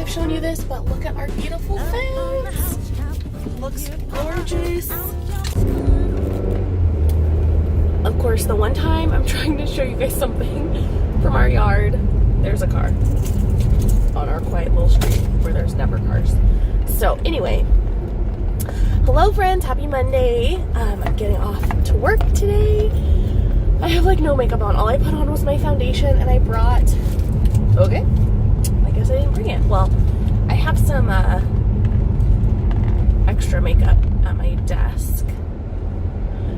I've shown you this, but look at our beautiful fence. Looks gorgeous. Of course, the one time I'm trying to show you guys something from our yard, there's a car on our quiet little street where there's never cars. So anyway, hello friends, happy Monday. I'm getting off to work today. I have like no makeup on. All I put on was my foundation, and I brought, okay, I guess I didn't bring it. Well, I have some extra makeup at my desk.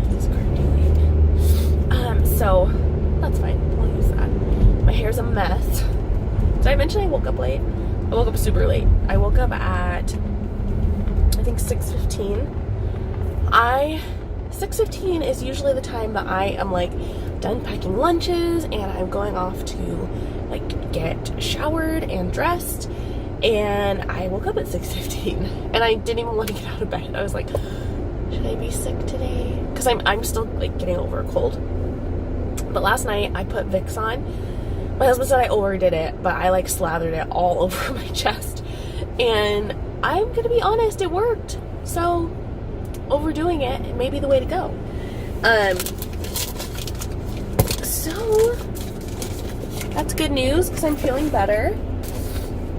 This car doing. So that's fine. I'll use that. My hair's a mess. Did I mention I woke up late? I woke up super late. I woke up at, I think 6:15. 6:15 is usually the time that I am like done packing lunches and I'm going off to like get showered and dressed, and I woke up at 6:15 and I didn't even want to get out of bed. I was like, should I be sick today? Because I'm still like getting over a cold. But last night I put Vicks on. My husband said I overdid it, but I like slathered it all over my chest, and I'm gonna be honest, it worked. So overdoing it may be the way to go. So that's good news because I'm feeling better.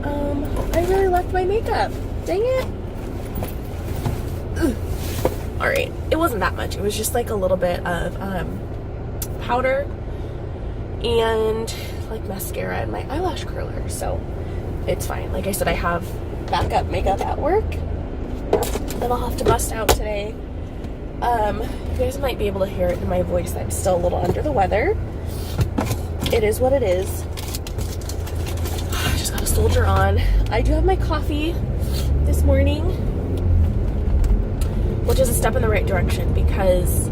I really left my makeup. Dang it. Ugh. All right, it wasn't that much. It was just like a little bit of powder and like mascara and my eyelash curler, so it's fine. Like I said, I have backup makeup at work that I'll have to bust out today. You guys might be able to hear it in my voice. I'm still a little under the weather. It is what it is. I just gotta soldier on. I do have my coffee this morning, which is a step in the right direction because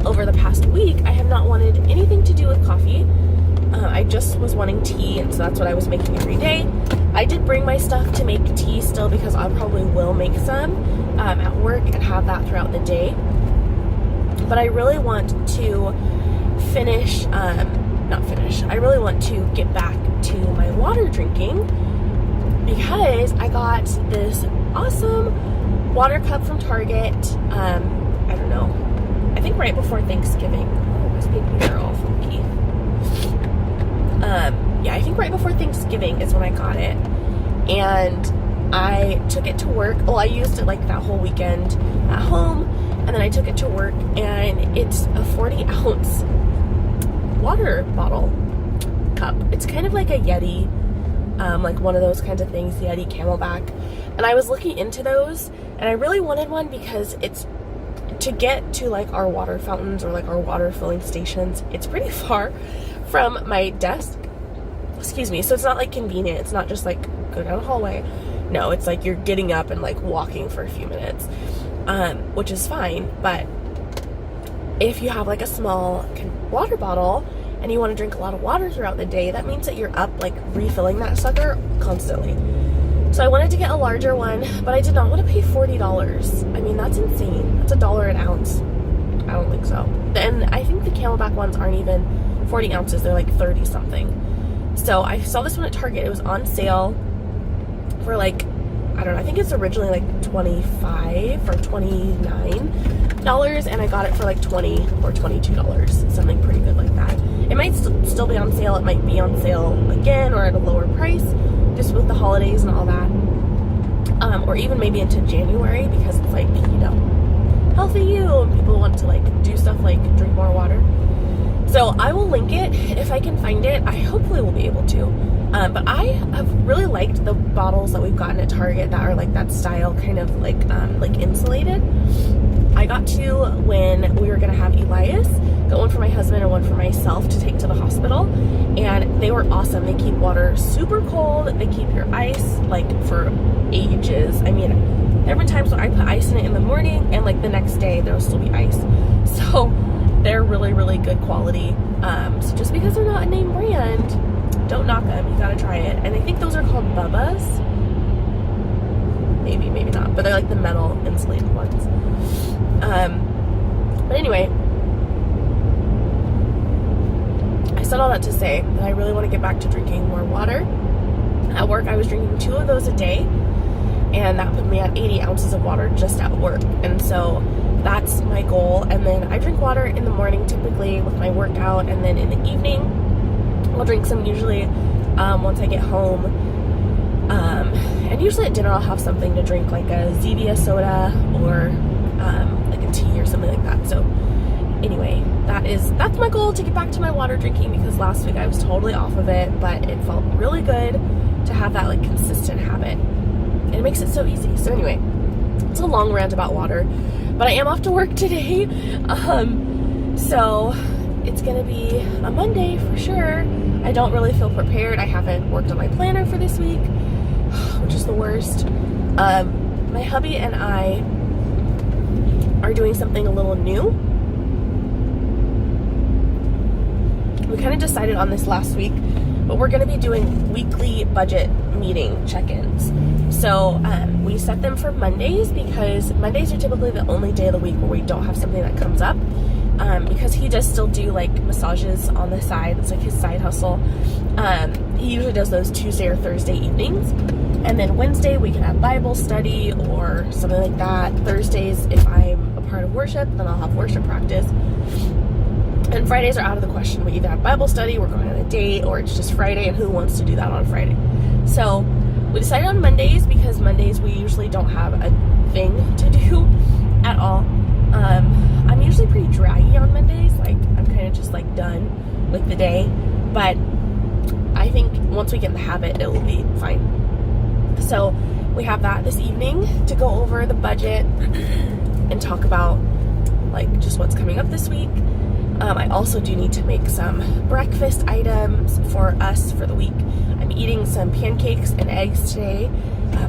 over the past week I have not wanted anything to do with coffee. I just was wanting tea, and so that's what I was making every day. I did bring my stuff to make tea still because I probably will make some at work and have that throughout the day. But I really want to finish, I really want to get back to my water drinking because I got this awesome water cup from Target. I don't know, I think right before Thanksgiving. Oh, my speakers are all funky. Yeah, I think right before Thanksgiving is when I got it, and I took it to work. Well, I used it like that whole weekend at home, and then I took it to work, and it's a 40-ounce water bottle cup. It's kind of like a Yeti, like one of those kinds of things, Yeti Camelback, and I was looking into those, and I really wanted one because it's to get to like our water fountains or like our water filling stations. It's pretty far from my desk, excuse me, so it's not like convenient. It's not just like go down the hallway. No, it's like you're getting up and like walking for a few minutes, which is fine. But if you have like a small water bottle and you want to drink a lot of water throughout the day, that means that you're up like refilling that sucker constantly. So I wanted to get a larger one, but I did not want to pay $40. I mean, that's insane. That's $1 an ounce. I don't think so. And I think the Camelback ones aren't even 40 ounces. They're like 30 something. So I saw this one at Target. It was on sale for like, I don't know, I think it's originally like $25 or $29, and I got it for like $20 or $22, something pretty good like that. It might still be on sale. It might be on sale again or at a lower price, just with the holidays and all that, or even maybe into January because it's like, you know, healthy you, and people want to like do stuff like drink more water. So I will link it if I can find it. I hopefully will be able to. But I have really liked the bottles that we've gotten at Target that are like that style, kind of like insulated. I got two when we were gonna have Elias. Got one for my husband and one for myself to take to the hospital, and they were awesome. They keep water super cold. They keep your ice like for ages. I mean, there have been times when I put ice in it in the morning, and like the next day there will still be ice. So they're really, really good quality. So just because they're not a name brand, don't knock them. You gotta try it. And I think those are called Bubba's. Maybe, maybe not. But they're like the metal insulated ones. But anyway, I said all that to say that I really want to get back to drinking more water. At work, I was drinking 2 of those a day, and that put me at 80 ounces of water just at work. And so that's my goal. And then I drink water in the morning typically with my workout, and then in the evening I'll drink some usually once I get home. And usually at dinner I'll have something to drink, like a Zevia soda or like a tea or something like that. So anyway, that's my goal, to get back to my water drinking, because last week I was totally off of it, but it felt really good to have that like consistent habit, and it makes it so easy. So anyway, it's a long rant about water, but I am off to work today. So it's gonna be a Monday for sure. I don't really feel prepared. I haven't worked on my planner for this week, which is the worst. My hubby and I are doing something a little new. We kind of decided on this last week, but we're going to be doing weekly budget meeting check-ins. So we set them for Mondays, because Mondays are typically the only day of the week where we don't have something that comes up. Because he does still do like massages on the side. It's like his side hustle. He usually does those Tuesday or Thursday evenings. And then Wednesday we can have Bible study or something like that. Thursdays, if I'm a part of worship, then I'll have worship practice. And Fridays are out of the question. We either have Bible study, we're going on a date, or it's just Friday, and who wants to do that on Friday? So we decided on Mondays, because Mondays we usually don't have a thing to do at all. I'm usually pretty draggy on Mondays. Like, I'm kind of just like done with the day. But I think once we get in the habit, it will be fine. So we have that this evening to go over the budget and talk about like just what's coming up this week. I also do need to make some breakfast items for us for the week. I'm eating some pancakes and eggs today.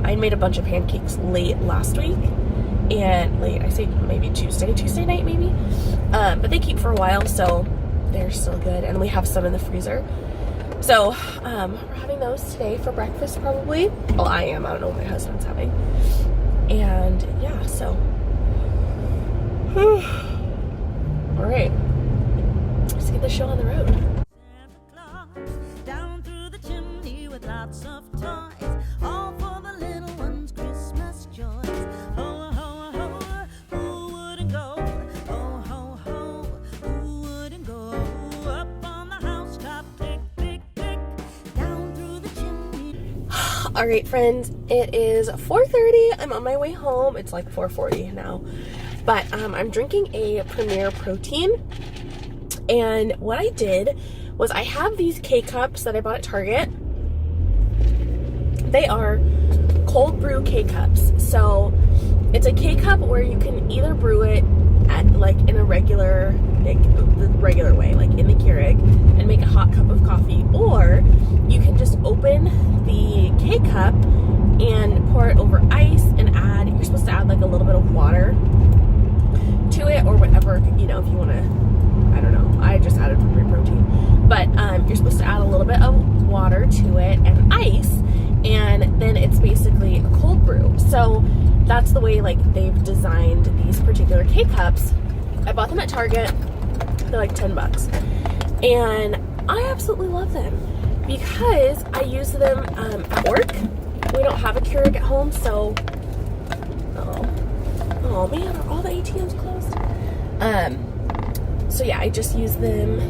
I made a bunch of pancakes late last week. And late, I say maybe Tuesday night maybe. But they keep for a while, so they're still good. And we have some in the freezer. So we're having those today for breakfast probably. Well, I am. I don't know what my husband's having. And yeah, so. All right. Let's get the show on the road. Down through the chimney with lots of toys, all for the little ones' Christmas joys. Ho, ho, ho, who wouldn't go? Ho, ho, ho, who wouldn't go? Up on the housetop, click, click, click, down through the chimney. All right, friends, it is 4:30. I'm on my way home. It's like 4:40 now, but I'm drinking a Premier Protein. And what I did was, I have these K-Cups that I bought at Target. They are cold brew K-Cups. So it's a K-Cup where you can either brew it at like in a regular, like the regular way, like in the Keurig, and make a hot cup of coffee, or you can just open the K-Cup and pour it over ice and add, you're supposed to add like a little bit of water to it, or whatever, you know, if you want to, I don't know, I just added Premier Protein, but you're supposed to add a little bit of water to it and ice, and then it's basically a cold brew. So that's the way like they've designed these particular K-Cups. I bought them at Target. They're like $10, and I absolutely love them because I use them at work. We don't have a Keurig at home, so oh man, are all the ATMs closed? So yeah, I just use them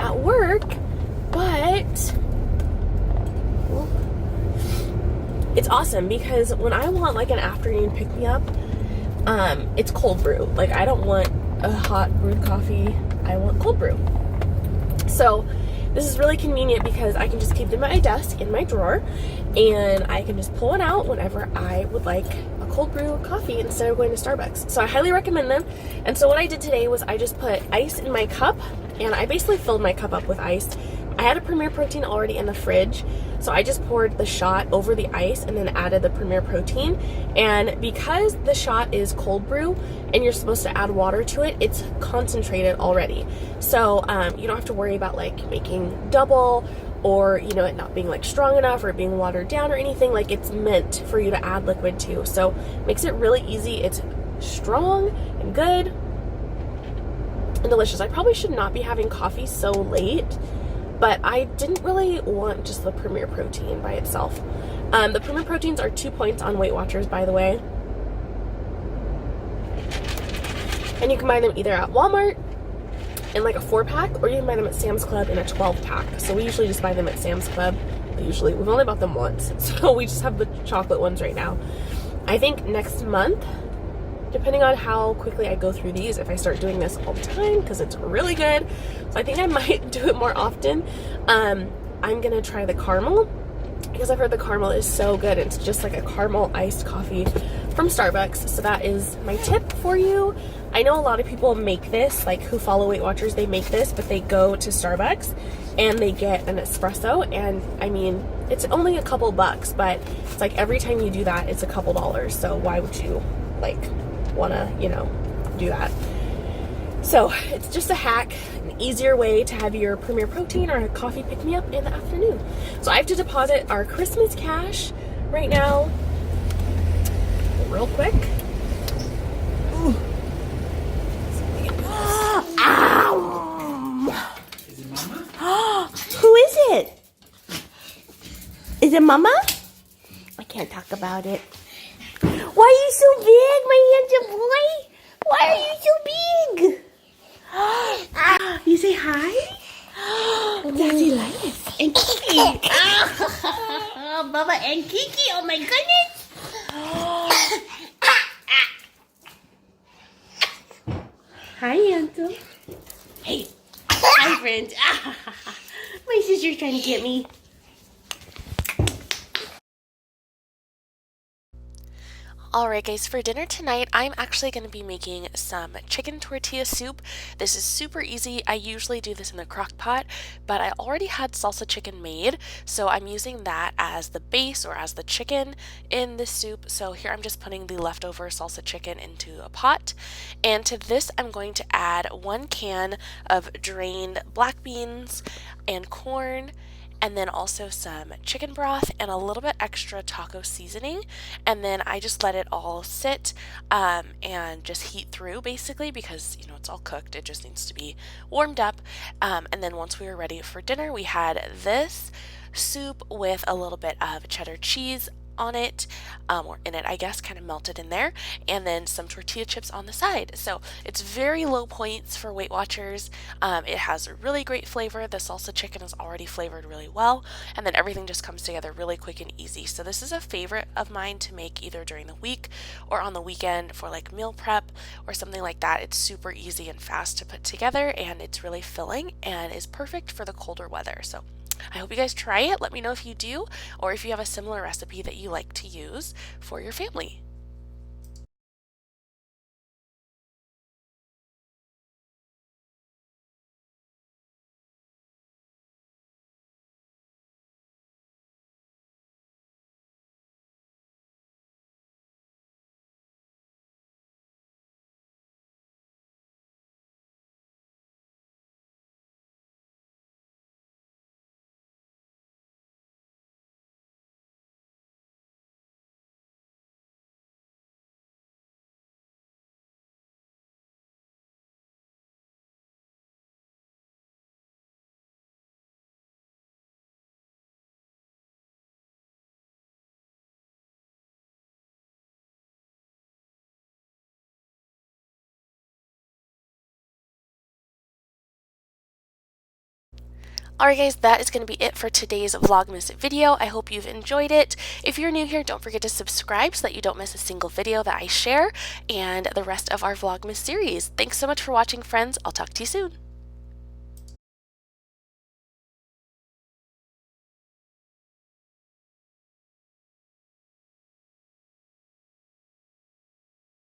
at work, but it's awesome because when I want like an afternoon pick-me-up, it's cold brew. Like, I don't want a hot brewed coffee, I want cold brew. So this is really convenient because I can just keep them at my desk in my drawer, and I can just pull it out whenever I would like a cold brew coffee instead of going to Starbucks. So I highly recommend them. And so what I did today was I just put ice in my cup, and I basically filled my cup up with ice. I had a Premier Protein already in the fridge, so I just poured the shot over the ice and then added the Premier Protein. And because the shot is cold brew and you're supposed to add water to it, it's concentrated already. So you don't have to worry about like making double, or you know, it not being like strong enough or it being watered down or anything. Like, it's meant for you to add liquid to. So makes it really easy. It's strong and good and delicious. I probably should not be having coffee so late, but I didn't really want just the Premier Protein by itself. The Premier Proteins are 2 points on Weight Watchers, by the way. And you can buy them either at Walmart in like a 4-pack, or you can buy them at Sam's Club in a 12-pack. So we usually just buy them at Sam's Club. We've only bought them once, so we just have the chocolate ones right now. I think next month, depending on how quickly I go through these, if I start doing this all the time, because it's really good, so I think I might do it more often. I'm gonna try the caramel, because I've heard the caramel is so good. It's just like a caramel iced coffee from Starbucks. So that is my tip for you. I know a lot of people make this, like who follow Weight Watchers, they make this, but they go to Starbucks and they get an espresso, and I mean, it's only a couple bucks, but it's like every time you do that, it's a couple dollars. So why would you like wanna, you know, do that? So it's just a hack, an easier way to have your Premier Protein or a coffee pick-me-up in the afternoon. So I have to deposit our Christmas cash right now, real quick. Ooh. Ow! Is it Mama? Who is it? Is it Mama? I can't talk about it. Why are you so big, my handsome boy? Why are you so big? You say hi? Daddy likes and Kiki. Baba and Kiki. Oh my goodness. Hi, handsome. Hey. Hi, friends. My sister's trying to get me. Alright guys, for dinner tonight, I'm actually going to be making some chicken tortilla soup. This is super easy. I usually do this in the crock pot, but I already had salsa chicken made, so I'm using that as the base or as the chicken in the soup. So here I'm just putting the leftover salsa chicken into a pot, and to this I'm going to add 1 can of drained black beans and corn, and then also some chicken broth and a little bit extra taco seasoning, and then I just let it all sit and just heat through basically, because you know it's all cooked, it just needs to be warmed up. And then once we were ready for dinner, we had this soup with a little bit of cheddar cheese on it, or in it I guess, kind of melted in there, and then some tortilla chips on the side. So it's very low points for Weight Watchers. It has a really great flavor. The salsa chicken is already flavored really well, and then everything just comes together really quick and easy. So this is a favorite of mine to make either during the week or on the weekend for like meal prep or something like that. It's super easy and fast to put together, and it's really filling and is perfect for the colder weather. So I hope you guys try it. Let me know if you do, or if you have a similar recipe that you like to use for your family. Alright guys, that is going to be it for today's Vlogmas video. I hope you've enjoyed it. If you're new here, don't forget to subscribe so that you don't miss a single video that I share and the rest of our Vlogmas series. Thanks so much for watching, friends. I'll talk to you soon.